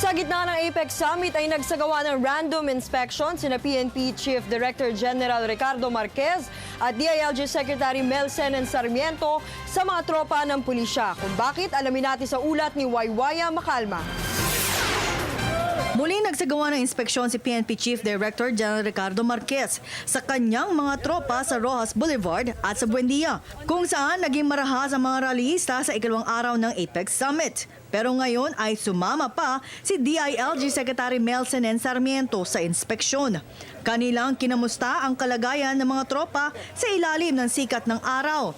Sa gitna ng APEC Summit ay nagsagawa ng random inspection sina PNP Chief Director General Ricardo Marquez at DILG Secretary Melsen Sarmiento sa mga tropa ng pulisya. Kung bakit, alamin natin sa ulat ni Waywaya Macalma. Muling nagsagawa ng inspeksyon si PNP Chief Director General Ricardo Marquez sa kanyang mga tropa sa Roxas Boulevard at sa Buendia, kung saan naging marahas ang mga rallyista sa ikalawang araw ng APEC Summit. Pero ngayon ay sumama pa si DILG Secretary Melsen Sarmiento sa inspeksyon. Kanilang kinamusta ang kalagayan ng mga tropa sa ilalim ng sikat ng araw.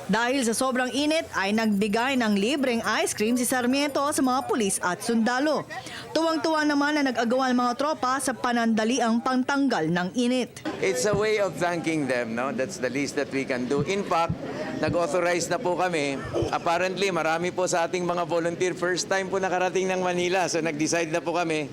Dahil sa sobrang init ay nagbigay ng libreng ice cream si Sarmiento sa mga pulis at sundalo. Tuwang-tuwa naman na nag-agawan ng mga tropa sa panandaliang pangtanggal ng init. It's a way of thanking them, no? That's the least that we can do. In fact, nag-authorize na po kami. Apparently, marami po sa ating mga volunteer first time po nakarating ng Manila. So nag-decide na po kami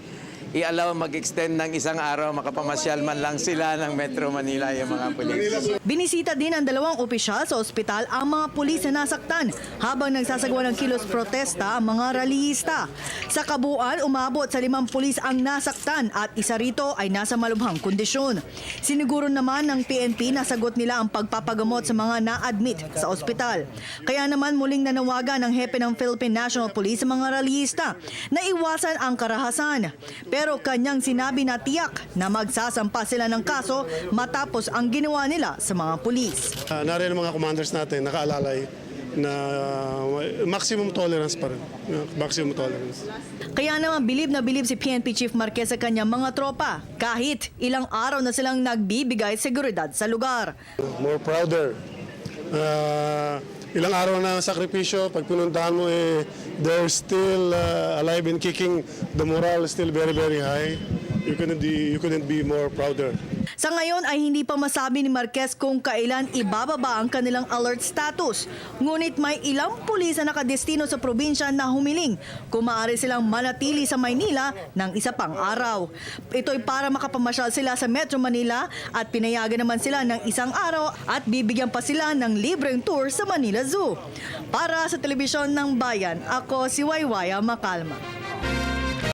i-allow mag-extend ng isang araw, makapamasyal man lang sila ng Metro Manila yung mga pulis. Binisita din ng dalawang opisyal sa ospital ang mga pulis na nasaktan habang nagsasagawa ng kilos protesta ang mga rallyista. Sa kabuuan, umabot sa 5 pulis ang nasaktan at isa rito ay nasa malubhang kondisyon. Siniguro naman ng PNP na sagot nila ang pagpapagamot sa mga na-admit sa ospital. Kaya naman muling nanawagan ng hepe ng Philippine National Police sa mga rallyista na iwasan ang karahasan. Pero kanyang sinabi na tiyak na magsasampa sila ng kaso matapos ang ginawa nila sa mga pulis. Nariyan ang mga commanders natin nakaalalay na maximum tolerance pa rin. Maximum tolerance. Kaya naman bilib na bilib si PNP Chief Marquez sa kanyang mga tropa kahit ilang araw na silang nagbibigay seguridad sa lugar. More prouder. Ilang araw na sakripisyo, pag pinuntahan mo, they're still alive and kicking. The morale is still very, very high. You couldn't be more prouder. Sa ngayon ay hindi pa masabi ni Marquez kung kailan ibababa ang kanilang alert status. Ngunit may ilang pulis na nakadestino sa probinsya na humiling kung maaari silang manatili sa Maynila ng isa pang araw. Ito'y para makapamasyal sila sa Metro Manila at pinayagan naman sila ng isang araw at bibigyan pa sila ng libreng tour sa Manila Zoo. Para sa Telebisyon ng Bayan, ako si Waywaya Macalma.